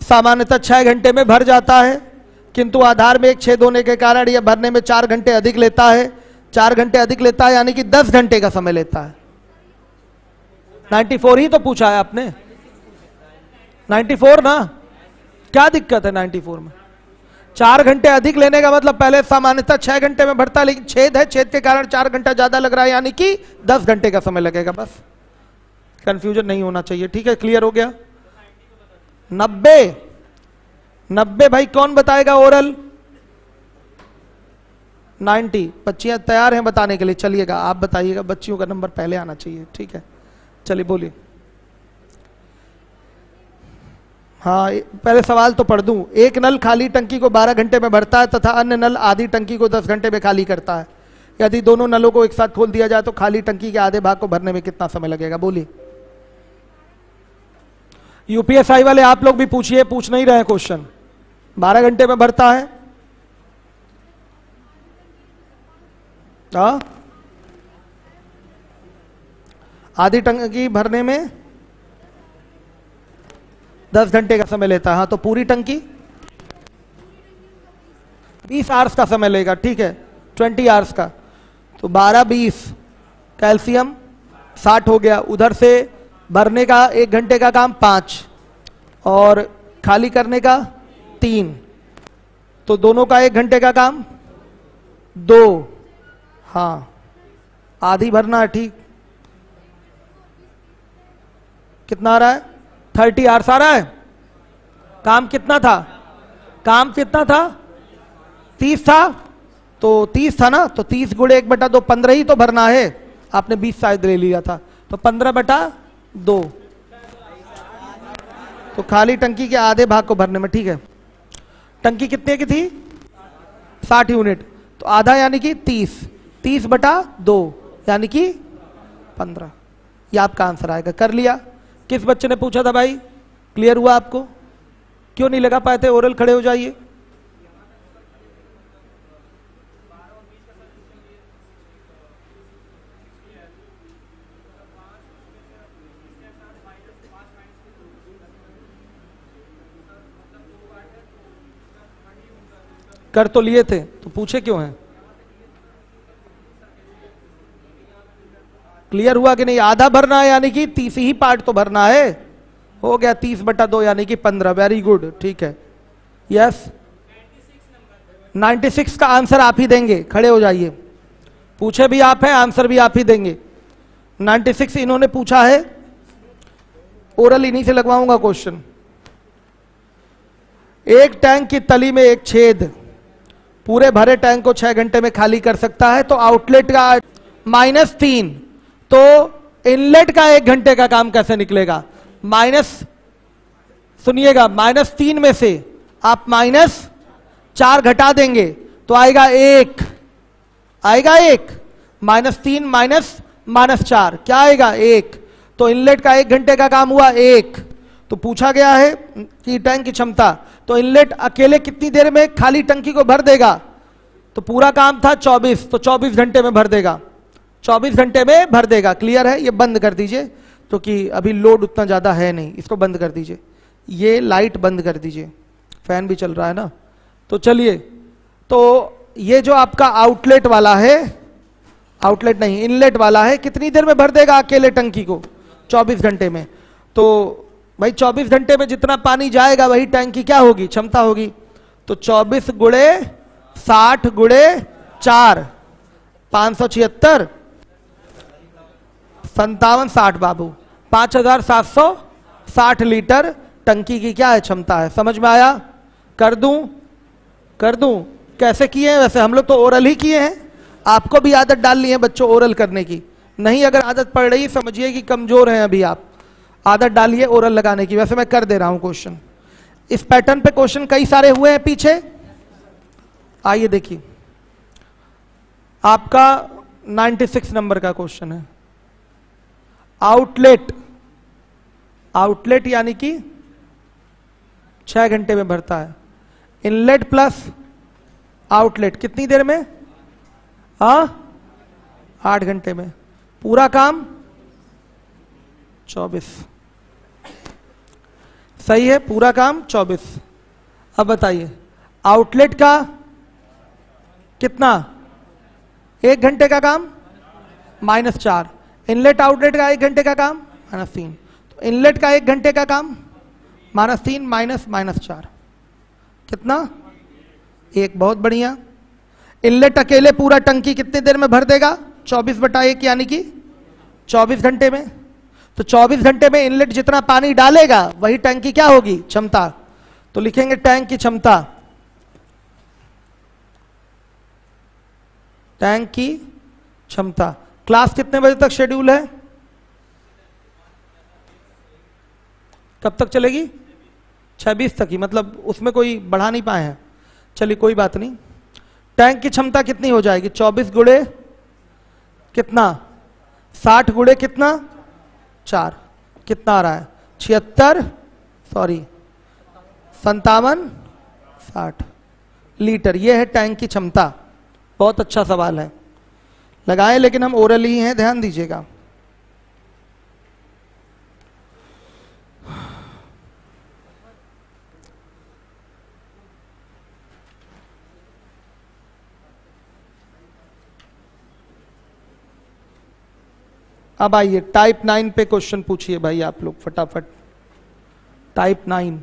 सामान्यतः 6 घंटे में भर जाता है, किंतु आधार में एक छेद होने के कारण यह भरने में 4 घंटे अधिक लेता है। 4 घंटे अधिक लेता है यानी कि 10 घंटे का समय लेता है। 94 ही तो पूछा है आपने, 94 ना, क्या दिक्कत है 94 में? 4 घंटे अधिक लेने का मतलब पहले सामान्यतः 6 घंटे में भरता है, लेकिन छेद है, छेद के कारण 4 घंटा ज्यादा लग रहा है, यानी कि 10 घंटे का समय लगेगा। बस कंफ्यूजन नहीं होना चाहिए, ठीक है, क्लियर हो गया। 90 भाई कौन बताएगा ओरल? 90 बच्चियां तैयार हैं बताने के लिए, चलिएगा आप बताइएगा, बच्चियों का नंबर पहले आना चाहिए, ठीक है, चलिए बोलिए। हाँ पहले सवाल तो पढ़ दूं। एक नल खाली टंकी को 12 घंटे में भरता है तथा अन्य नल आधी टंकी को 10 घंटे में खाली करता है। यदि दोनों नलों को एक साथ खोल दिया जाए तो खाली टंकी के आधे भाग को भरने में कितना समय लगेगा? बोलिए। यूपीएसआई वाले आप लोग भी पूछिए, पूछ नहीं रहे क्वेश्चन। 12 घंटे में भरता है, आधी टंकी भरने में 10 घंटे का समय लेता है। हाँ तो पूरी टंकी 20 आवर्स का समय लेगा, ठीक है, 20 आवर्स का, तो 12-20 कैल्शियम 60 हो गया। उधर से भरने का 1 घंटे का काम 5 और खाली करने का 3, तो दोनों का 1 घंटे का काम 2। हाँ आधी भरना है, ठीक, कितना आ रहा है? 30 आवर्स आ रहा है। काम कितना था? काम कितना था? 30 था, तो 30 था ना, तो 30 गुणे 1/2 15 ही तो भरना है। आपने 20 शायद ले लिया था, तो 15/2, तो खाली टंकी के आधे भाग को भरने में, ठीक है। टंकी कितने की थी? 60 यूनिट, तो आधा यानी कि 30/2 यानी कि 15, ये आपका आंसर आएगा। कर लिया? किस बच्चे ने पूछा था भाई? क्लियर हुआ आपको? क्यों नहीं लगा पाए थे ओरल? खड़े हो जाइए। कर तो लिए थे, तो पूछे क्यों हैं? क्लियर हुआ कि नहीं? आधा भरना है यानी कि 30 ही पार्ट तो भरना है, हो गया 30/2 यानी कि 15। वेरी गुड, ठीक है, यस। 96 का आंसर आप ही देंगे, खड़े हो जाइए। पूछे भी आप हैं, आंसर भी आप ही देंगे। 96 इन्होंने पूछा है, ओरल इन्हीं से लगवाऊंगा क्वेश्चन। एक टैंक की तली में एक छेद पूरे भरे टैंक को 6 घंटे में खाली कर सकता है, तो आउटलेट का -3, तो इनलेट का 1 घंटे का काम कैसे निकलेगा? सुनिएगा, -3 में से आप -4 घटा देंगे तो आएगा 1, आएगा 1, -3 -4 क्या आएगा? 1। तो इनलेट का 1 घंटे का काम हुआ 1। तो पूछा गया है कि टैंक की क्षमता, तो इनलेट अकेले कितनी देर में खाली टंकी को भर देगा? तो पूरा काम था 24, तो 24 घंटे में भर देगा, 24 घंटे में भर देगा। क्लियर है? ये बंद कर दीजिए क्योंकि अभी लोड उतना ज्यादा है नहीं, इसको बंद कर दीजिए। ये लाइट बंद कर दीजिए, फैन भी चल रहा है ना। तो चलिए, तो ये जो आपका आउटलेट वाला है, आउटलेट नहीं इनलेट वाला है, कितनी देर में भर देगा अकेले टंकी को? 24 घंटे में। तो भाई 24 घंटे में जितना पानी जाएगा वही टैंक की क्या होगी? क्षमता होगी। तो 24 गुणे 60 गुणे 4, 576, 57, 60 बाबू, 5760 लीटर टंकी की क्या है? क्षमता है। समझ में आया? कर दूं? कर दूं? कैसे किए हैं? वैसे हम लोग तो ओरल ही किए हैं, आपको भी आदत डालनी है बच्चों ओरल करने की। नहीं अगर आदत पड़ रही समझिए कि कमजोर हैं अभी आप, आदत डालिए ओरल लगाने की। वैसे मैं कर दे रहा हूं क्वेश्चन, इस पैटर्न पे क्वेश्चन कई सारे हुए हैं पीछे। आइए देखिए, आपका 96 नंबर का क्वेश्चन है। आउटलेट, आउटलेट यानी कि 6 घंटे में भरता है। इनलेट प्लस आउटलेट कितनी देर में? 8 घंटे में। पूरा काम 24। सही है, पूरा काम 24। अब बताइए आउटलेट का कितना? 1 घंटे का काम -4। इनलेट आउटलेट का 1 घंटे का काम -3। तो इनलेट का 1 घंटे का काम -3 -4 कितना? 1। बहुत बढ़िया। इनलेट अकेले पूरा टंकी कितनी देर में भर देगा? 24/1 यानी कि 24 घंटे में। तो 24 घंटे में इनलेट जितना पानी डालेगा वही टैंक की क्या होगी? क्षमता। तो लिखेंगे टैंक की क्षमता, टैंक की क्षमता। क्लास कितने बजे तक शेड्यूल है? कब तक चलेगी? 26 तक ही, मतलब उसमें कोई बढ़ा नहीं पाए हैं। चलिए कोई बात नहीं। टैंक की क्षमता कितनी हो जाएगी? 24 गुणे कितना? 60 गुणे कितना? 4 कितना आ रहा है? 57 60 लीटर। ये है टैंक की क्षमता। बहुत अच्छा सवाल है, लगाए, लेकिन हम ओरल ही हैं, ध्यान दीजिएगा। अब आइए टाइप 9 पे क्वेश्चन पूछिए भाई आप लोग फटाफट। टाइप 9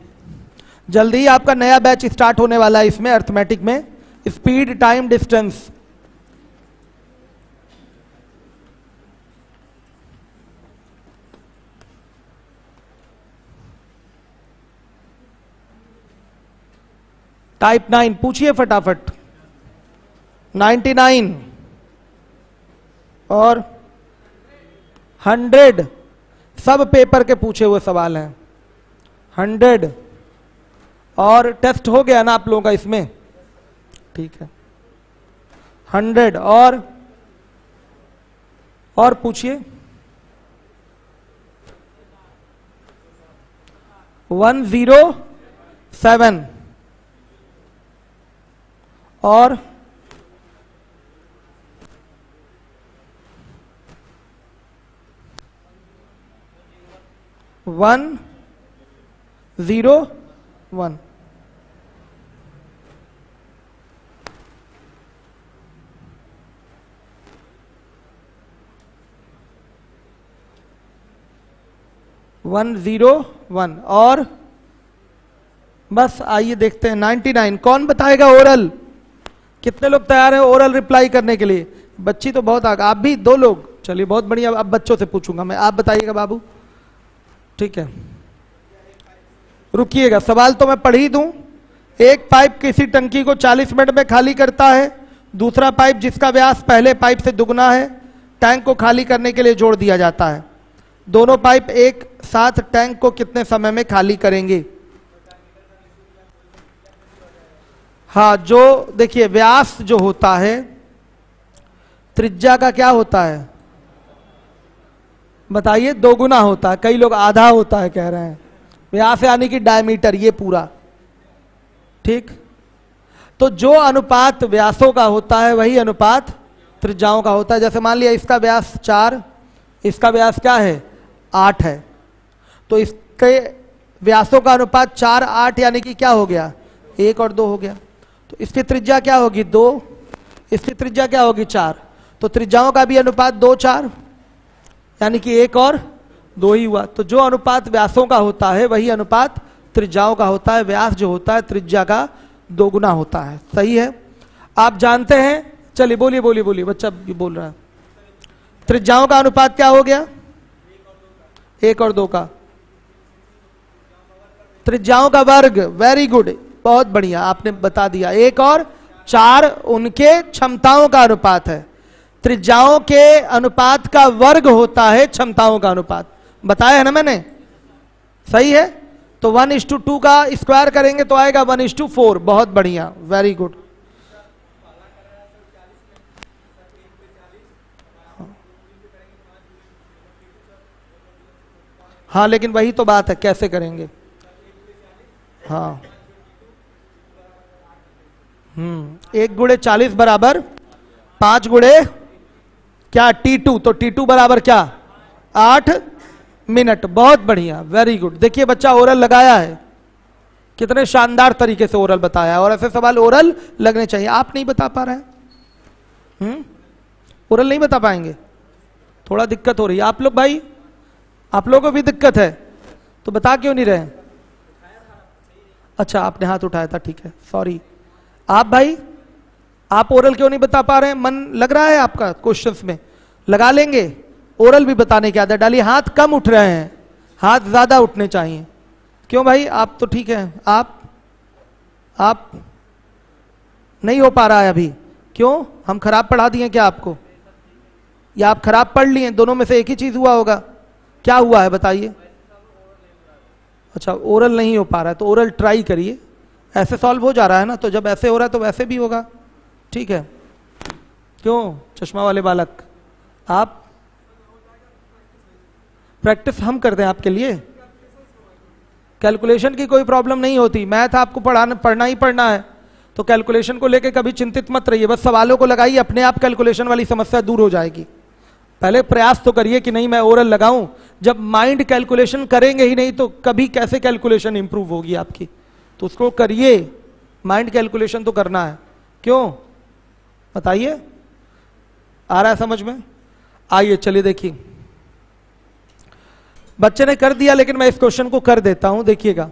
जल्दी ही आपका नया बैच स्टार्ट होने वाला है इसमें, अर्थमेटिक में। Speed, time, distance. टाइप 9 पूछिए फटाफट। 99 और 100 सब पेपर के पूछे हुए सवाल हैं। 100 और टेस्ट हो गया ना आप लोगों का इसमें? ठीक है। 100 और पूछिए। 107 और 101 101 और बस। आइए देखते हैं 99 कौन बताएगा ओरल? कितने लोग तैयार हैं ओरल रिप्लाई करने के लिए? बच्ची तो बहुत आगे, आप भी 2 लोग। चलिए बहुत बढ़िया। अब बच्चों से पूछूंगा मैं, आप बताइएगा बाबू। ठीक है, रुकिएगा, सवाल तो मैं पढ़ ही दूं। एक पाइप किसी टंकी को 40 मिनट में खाली करता है। दूसरा पाइप जिसका व्यास पहले पाइप से दुगना है टैंक को खाली करने के लिए जोड़ दिया जाता है। दोनों पाइप एक साथ टैंक को कितने समय में खाली करेंगे? हाँ, जो देखिए व्यास जो होता है त्रिज्या का क्या होता है बताइए? दोगुना होता है। कई लोग आधा होता है कह रहे हैं। व्यास यानी कि डायमीटर, ये पूरा, ठीक। तो जो अनुपात व्यासों का होता है वही अनुपात त्रिज्याओं का होता है। जैसे मान लिया इसका व्यास 4, इसका व्यास क्या है 8 है, तो इसके व्यासों का अनुपात 4 8 यानी कि क्या हो गया 1 और 2 हो गया। तो इसकी त्रिज्या क्या होगी 2, इसकी त्रिज्या क्या होगी 4। तो त्रिज्याओं का भी अनुपात 2 4 यानी कि 1 और 2 ही हुआ। तो जो अनुपात व्यासों का होता है वही अनुपात त्रिज्याओं का होता है। व्यास जो होता है त्रिज्या का दोगुना होता है। सही है, आप जानते हैं। चलिए बोलिए बोलिए बोलिए, बच्चा भी बोल रहा है। त्रिज्याओं का अनुपात क्या हो गया 1 और 2 का? त्रिज्याओं का वर्ग, वेरी गुड, बहुत बढ़िया, आपने बता दिया। 1 और 4 उनके क्षमताओं का अनुपात है। त्रिज्याओं के अनुपात का वर्ग होता है क्षमताओं का अनुपात। बताया है ना मैंने? सही है। तो 1:2 का स्क्वायर करेंगे तो आएगा 1:4। बहुत बढ़िया, वेरी गुड। हाँ, लेकिन वही तो बात है, कैसे करेंगे? हाँ, 1 गुणे 40 बराबर 5 गुणे क्या T2, तो T2 बराबर क्या 8 मिनट। बहुत बढ़िया, वेरी गुड। देखिए बच्चा ओरल लगाया है, कितने शानदार तरीके से ओरल बताया है। और ऐसे सवाल ओरल लगने चाहिए। आप नहीं बता पा रहे हैं, ओरल नहीं बता पाएंगे, थोड़ा दिक्कत हो रही है। आप लोग भाई, आप लोगों को भी दिक्कत है तो बता क्यों नहीं रहे? अच्छा, आपने हाथ उठाया था, ठीक है, सॉरी। आप भाई, आप ओरल क्यों नहीं बता पा रहे हैं? मन लग रहा है आपका क्वेश्चंस में? लगा लेंगे, ओरल भी बताने की आदत डालिए। हाथ कम उठ रहे हैं, हाथ ज्यादा उठने चाहिए। क्यों भाई, आप तो ठीक है, आप नहीं हो पा रहा है अभी? क्यों, हम खराब पढ़ा दिए क्या आपको, या आप खराब पढ़ लिए? दोनों में से एक ही चीज हुआ होगा। क्या हुआ है बताइए? अच्छा, ओरल नहीं हो पा रहा है तो ओरल ट्राई करिए। ऐसे सॉल्व हो जा रहा है ना, तो जब ऐसे हो रहा है तो वैसे भी होगा, ठीक है। क्यों चश्मा वाले बालक, आप प्रैक्टिस हम कर दें आपके लिए? कैलकुलेशन की कोई प्रॉब्लम नहीं होती, मैथ आपको पढ़ना ही पढ़ना है। तो कैलकुलेशन को लेके कभी चिंतित मत रहिए, बस सवालों को लगाइए, अपने आप कैलकुलेशन वाली समस्या दूर हो जाएगी। पहले प्रयास तो करिए कि नहीं मैं ओरल लगाऊं। जब माइंड कैलकुलेशन करेंगे ही नहीं तो कभी कैसे कैलकुलेशन इंप्रूव होगी आपकी? तो उसको करिए, माइंड कैलकुलेशन तो करना है। क्यों बताइए, आ रहा है समझ में? आइए चलिए देखिए, बच्चे ने कर दिया लेकिन मैं इस क्वेश्चन को कर देता हूं, देखिएगा।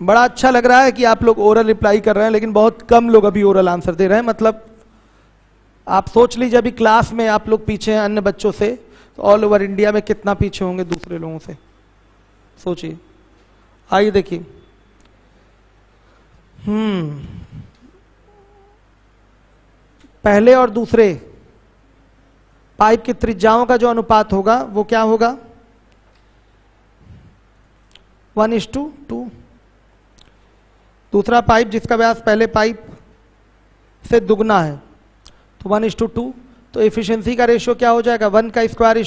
बड़ा अच्छा लग रहा है कि आप लोग ओरल रिप्लाई कर रहे हैं, लेकिन बहुत कम लोग अभी ओरल आंसर दे रहे हैं। मतलब आप सोच लीजिए, अभी क्लास में आप लोग पीछे हैं अन्य बच्चों से, तो ऑल ओवर इंडिया में कितना पीछे होंगे दूसरे लोगों से, सोचिए। आइए देखिए, पहले और दूसरे पाइप की त्रिज्याओं का जो अनुपात होगा वो क्या होगा 1:2। दूसरा पाइप जिसका व्यास पहले पाइप से दुगना है तो 1:2। तो एफिशिएंसी का रेशियो क्या हो जाएगा 1 का स्क्वायर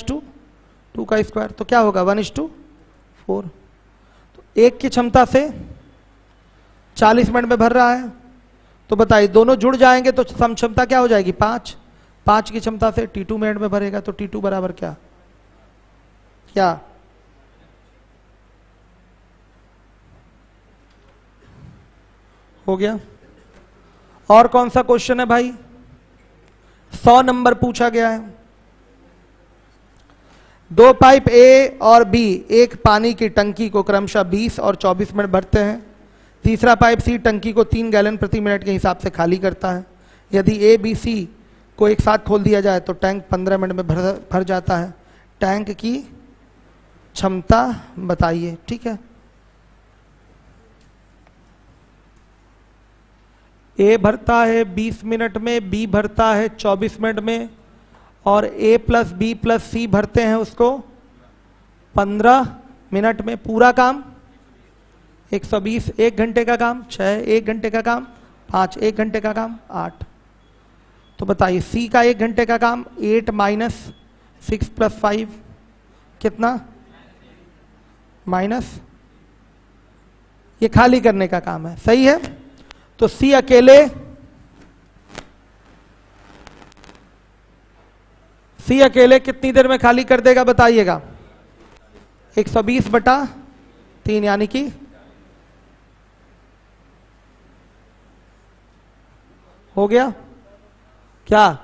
2 का स्क्वायर, तो क्या होगा 1:4। तो एक की क्षमता से 40 मिनट में भर रहा है, तो बताइए दोनों जुड़ जाएंगे तो सम क्षमता क्या हो जाएगी 5 की क्षमता से T2 मिनट में भरेगा, तो T2 बराबर क्या क्या हो गया। और कौन सा क्वेश्चन है भाई? 100 नंबर पूछा गया है। दो पाइप ए और बी एक पानी की टंकी को क्रमशः 20 और 24 मिनट भरते हैं। तीसरा पाइप सी टंकी को 3 गैलन प्रति मिनट के हिसाब से खाली करता है। यदि ए बी सी को एक साथ खोल दिया जाए तो टैंक 15 मिनट में भर जाता है। टैंक की क्षमता बताइए, ठीक है। ए भरता है 20 मिनट में, बी भरता है 24 मिनट में, और ए प्लस बी प्लस सी भरते हैं उसको 15 मिनट में। पूरा काम 120, 1 घंटे का काम 6, 1 घंटे का काम 5, 1 घंटे का काम 8। तो बताइए सी का 1 घंटे का काम 8 माइनस 6 प्लस 5 कितना? माइनस, ये खाली करने का काम है, सही है। तो सी अकेले कितनी देर में खाली कर देगा बताइएगा? 120/3 यानी कि हो गया क्या?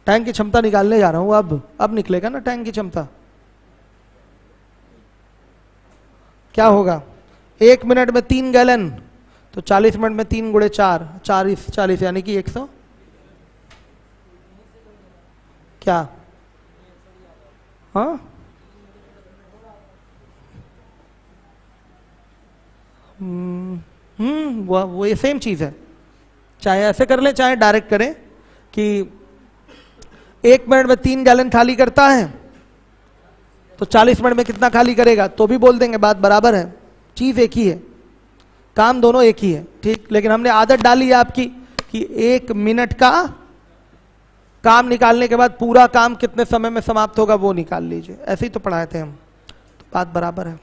टैंक की क्षमता निकालने जा रहा हूं अब निकलेगा ना टैंक की क्षमता। क्या होगा? 1 मिनट में 3 गैलन, तो 40 मिनट में 3 गुणे 4, 40 यानी कि 100 क्या? हाँ वो ये सेम चीज है, चाहे ऐसे कर लें चाहे डायरेक्ट करें कि 1 मिनट में 3 गैलन खाली करता है तो 40 मिनट में कितना खाली करेगा, तो भी बोल देंगे, बात बराबर है, चीज एक ही है, काम दोनों एक ही है, ठीक। लेकिन हमने आदत डाली है आपकी कि 1 मिनट का काम निकालने के बाद पूरा काम कितने समय में समाप्त होगा वो निकाल लीजिए, ऐसे ही तो पढ़ाए थे हम, तो बात बराबर है।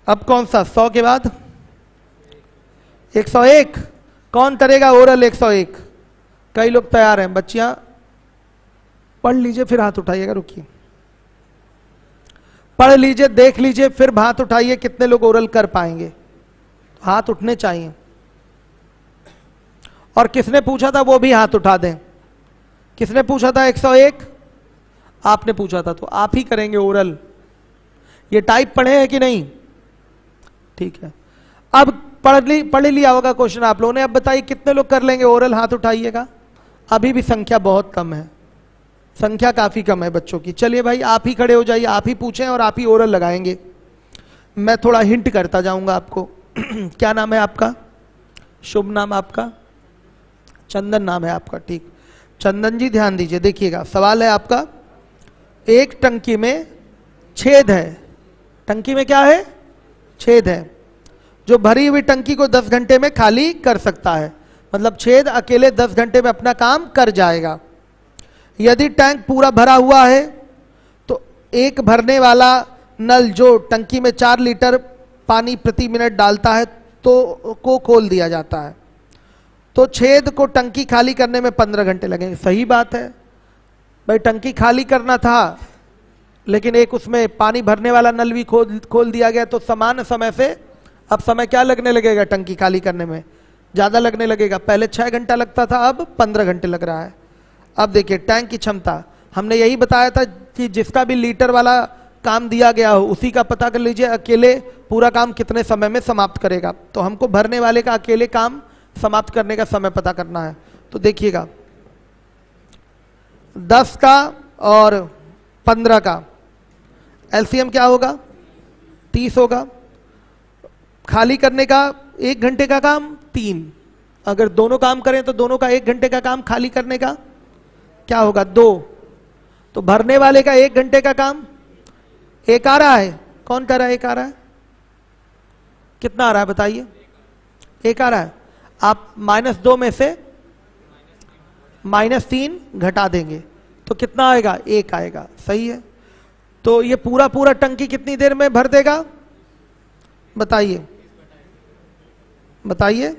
अब कौन सा 100 के बाद 101? कौन करेगा ओरल 101? कई लोग तैयार हैं, बच्चियां पढ़ लीजिए फिर हाथ उठाइएगा, रुकिए पढ़ लीजिए देख लीजिए फिर हाथ उठाइए, कितने लोग ओरल कर पाएंगे, हाथ उठने चाहिए। और किसने पूछा था वो भी हाथ उठा दें। किसने पूछा था 101? आपने पूछा था, तो आप ही करेंगे ओरल। ये टाइप पढ़े हैं कि नहीं? ठीक है, अब पढ़ लिया होगा क्वेश्चन आप लोगों ने। अब बताइए कितने लोग कर लेंगे ओरल, हाथ उठाइएगा। अभी भी संख्या बहुत कम है, संख्या काफी कम है बच्चों की। चलिए भाई आप ही खड़े हो जाइए, आप ही पूछें और आप ही ओरल लगाएंगे। मैं थोड़ा हिंट करता जाऊंगा आपको। क्या नाम है आपका? शुभ नाम आपका? चंदन नाम है आपका, ठीक। चंदन जी ध्यान दीजिए, देखिएगा सवाल है आपका, एक टंकी में छेद है। टंकी में क्या है? छेद है। जो भरी हुई टंकी को 10 घंटे में खाली कर सकता है, मतलब छेद अकेले 10 घंटे में अपना काम कर जाएगा। यदि टैंक पूरा भरा हुआ है तो एक भरने वाला नल जो टंकी में 4 लीटर पानी प्रति मिनट डालता है को खोल दिया जाता है, तो छेद को टंकी खाली करने में 15 घंटे लगेंगे। सही बात है भाई, टंकी खाली करना था लेकिन एक उसमें पानी भरने वाला नल भी खोल दिया गया, तो समान समय से अब समय क्या लगने लगेगा? टंकी खाली करने में ज्यादा लगने लगेगा। पहले 6 घंटा लगता था, अब 15 घंटे लग रहा है। अब देखिए टैंक की क्षमता, हमने यही बताया था कि जिसका भी लीटर वाला काम दिया गया हो उसी का पता कर लीजिए अकेले पूरा काम कितने समय में समाप्त करेगा। तो हमको भरने वाले का अकेले काम समाप्त करने का समय पता करना है। तो देखिएगा 10 का और 15 का एलसीएम क्या होगा? 30 होगा। खाली करने का 1 घंटे का काम 3, अगर दोनों काम करें तो दोनों का 1 घंटे का काम खाली करने का क्या होगा? 2। तो भरने वाले का 1 घंटे का काम 1 आ रहा है। कौन कर रहा है? 1 आ रहा है। कितना आ रहा है बताइए? 1 आ रहा है। आप -2 में से -3 घटा देंगे तो कितना आएगा? 1 आएगा। सही है। तो ये पूरा टंकी कितनी देर में भर देगा बताइए? बताइए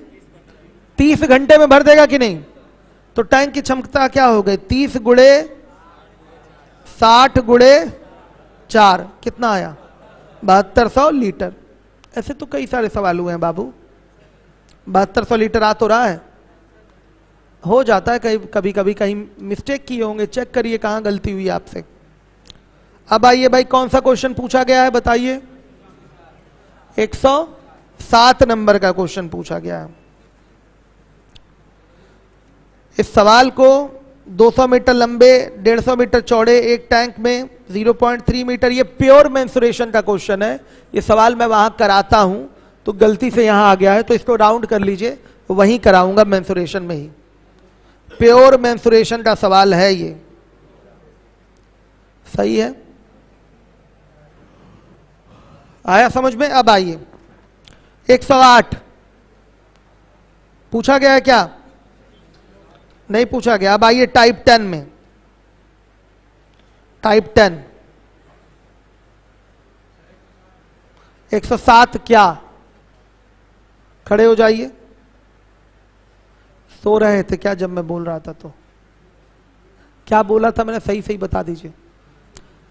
30 घंटे में भर देगा कि नहीं? तो टैंक की क्षमता क्या हो गई? 30 गुणे 60 गुणे 4 कितना आया? 7200 लीटर। ऐसे तो कई सारे सवाल हुए हैं बाबू। 7200 लीटर आ तो रहा है। हो जाता है कभी कभी कहीं मिस्टेक किए होंगे, चेक करिए कहां गलती हुई आपसे। अब आइए भाई कौन सा क्वेश्चन पूछा गया है बताइए? 107 नंबर का क्वेश्चन पूछा गया है। इस सवाल को 200 मीटर लंबे, 150 मीटर चौड़े एक टैंक में 0.3 मीटर। ये प्योर मेंसुरेशन का क्वेश्चन है। ये सवाल मैं वहां कराता हूं तो गलती से यहां आ गया है, तो इसको राउंड कर लीजिए, वहीं कराऊंगा मेंसुरेशन में ही। प्योर मेंसुरेशन का सवाल है ये। सही है, आया समझ में? अब आइए 108 पूछा गया है क्या? नहीं पूछा गया। अब आइए टाइप 10 में। टाइप 10 107 क्या? खड़े हो जाइए। सो रहे थे क्या जब मैं बोल रहा था? तो क्या बोला था मैंने? सही सही बता दीजिए।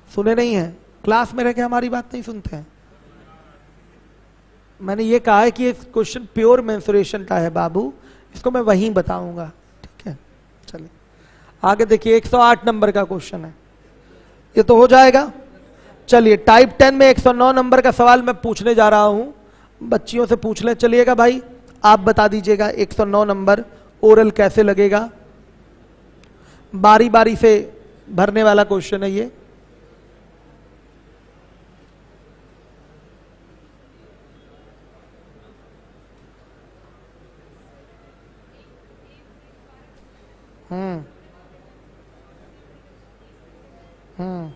सुने नहीं है? क्लास में रह के हमारी बात नहीं सुनते हैं। मैंने ये कहा है कि ये क्वेश्चन प्योर मेंसुरेशन का है बाबू, इसको मैं वहीं बताऊंगा। ठीक है, चलिए आगे देखिए। 108 नंबर का क्वेश्चन है, ये तो हो जाएगा। चलिए टाइप 10 में 109 नंबर का सवाल मैं पूछने जा रहा हूं, बच्चियों से पूछ ले। चलिएगा भाई, आप बता दीजिएगा 109 नंबर ओरल कैसे लगेगा। बारी बारी से भरने वाला क्वेश्चन है ये। हम्म हम्म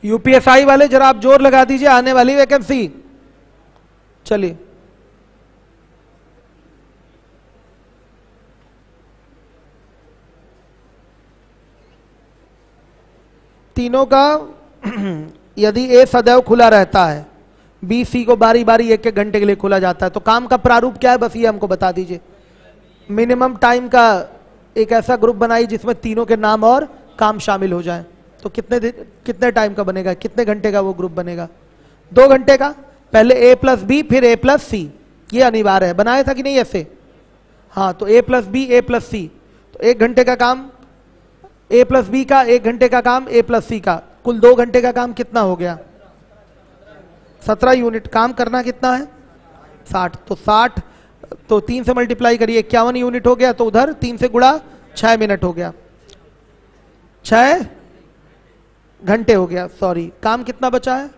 यूपीएसआई वाले जरा आप जोर लगा दीजिए, आने वाली वैकेंसी। चलिए तीनों का यदि ए सदैव खुला रहता है, बी सी को बारी बारी एक एक घंटे के लिए खुला जाता है, तो काम का प्रारूप क्या है बस ये हमको बता दीजिए। मिनिमम टाइम का एक ऐसा ग्रुप बनाइए जिसमें तीनों के नाम और काम शामिल हो जाए। तो कितने टाइम का बनेगा, कितने घंटे का वो ग्रुप बनेगा? 2 घंटे का। पहले ए प्लस बी फिर ए प्लस सी, ये अनिवार्य है। बनाया था कि नहीं ऐसे? हाँ, तो ए प्लस बी ए प्लस सी, तो 1 घंटे का काम ए प्लस बी का, 1 घंटे का काम ए प्लस सी का, कुल 2 घंटे का काम कितना हो गया? 17 यूनिट। काम करना कितना है? 60। तो 60 तो 3 से मल्टीप्लाई करिए, 51 यूनिट हो गया। तो उधर 3 से गुणा 6 मिनट हो गया, 6 घंटे हो गया। सॉरी, काम कितना बचा है?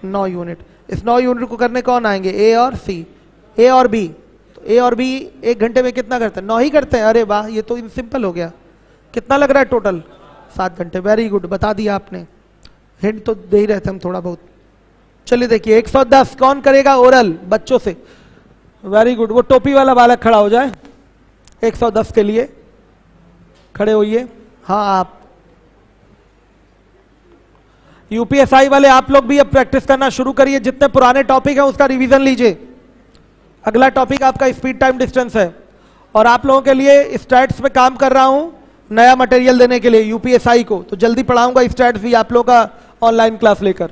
9 यूनिट। इस 9 यूनिट को करने कौन आएंगे? ए और सी, ए और बी। तो ए और बी 1 घंटे में कितना करते हैं? 9 ही करते हैं। अरे वाह, ये तो सिंपल हो गया। कितना लग रहा है टोटल? 7 घंटे। वेरी गुड, बता दिया आपने। हिंट तो दे ही रहते हम थोड़ा बहुत। चलिए देखिए 110 कौन करेगा ओरल बच्चों से? वेरी गुड, वो टोपी वाला बालक खड़ा हो जाए 110 के लिए। खड़े होइए। हाँ आप यूपीएसआई वाले, आप लोग भी अब प्रैक्टिस करना शुरू करिए। जितने पुराने टॉपिक है उसका रिवीजन लीजिए। अगला टॉपिक आपका स्पीड टाइम डिस्टेंस है, और आप लोगों के लिए स्टैट्स में काम कर रहा हूं नया मटेरियल देने के लिए यूपीएसआई को। तो जल्दी पढ़ाऊंगा स्टैट्स भी आप लोगों का ऑनलाइन क्लास लेकर,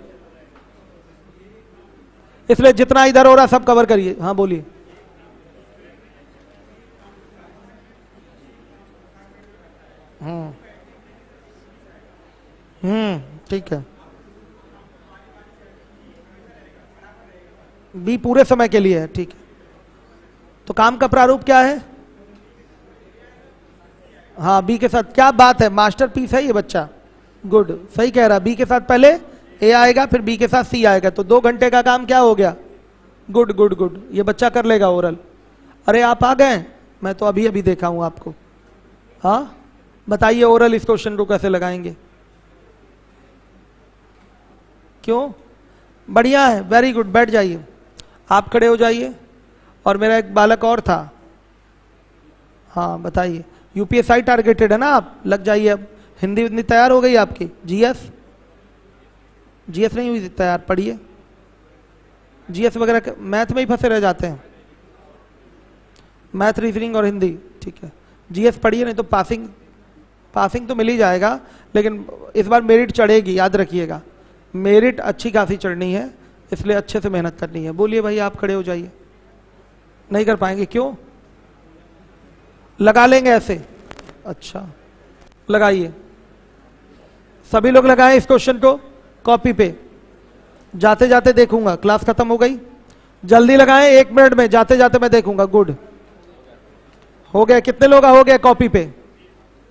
इसलिए जितना इधर हो रहा सब कवर करिए। हाँ बोलिए। ठीक है। बी पूरे समय के लिए है, ठीक है। तो काम का प्रारूप क्या है? हाँ, बी के साथ। क्या बात है, मास्टरपीस है ये बच्चा। गुड, सही कह रहा। बी के साथ पहले ए आएगा, फिर बी के साथ सी आएगा, तो 2 घंटे का काम क्या हो गया? गुड गुड गुड, ये बच्चा कर लेगा ओरल। अरे आप आ गए, मैं तो अभी अभी देखा हूं आपको। हाँ बताइए ओरल इस क्वेश्चन को कैसे लगाएंगे? क्यों? बढ़िया है, वेरी गुड। बैठ जाइए, आप खड़े हो जाइए। और मेरा एक बालक और था। हाँ बताइए। यूपीएसआई टारगेटेड है ना आप? लग जाइए अब। हिंदी इतनी तैयार हो गई आपकी? जीएस, जीएस नहीं हुई तैयार? पढ़िए। जीएस वगैरह मैथ में ही फंसे रह जाते हैं, मैथ रीजनिंग और हिंदी। ठीक है, जीएस पढ़िए, नहीं तो पासिंग तो मिल ही जाएगा, लेकिन इस बार मेरिट चढ़ेगी, याद रखिएगा। मेरिट अच्छी खासी चढ़नी है, इसलिए अच्छे से मेहनत करनी है। बोलिए भाई, आप खड़े हो जाइए। नहीं कर पाएंगे? क्यों? लगा लेंगे ऐसे? अच्छा लगाइए। सभी लोग लगाएं इस क्वेश्चन को कॉपी पे, जाते जाते देखूंगा। क्लास खत्म हो गई, जल्दी लगाएं, 1 मिनट में, जाते जाते मैं देखूंगा। गुड, हो गया। कितने लोग हो गए कॉपी पे?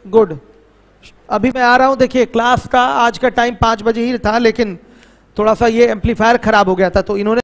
गुड। अभी मैं आ रहा हूं। देखिए क्लास का आज का टाइम 5 बजे ही था, लेकिन थोड़ा सा ये एम्पलीफायर खराब हो गया था, तो इन्होंने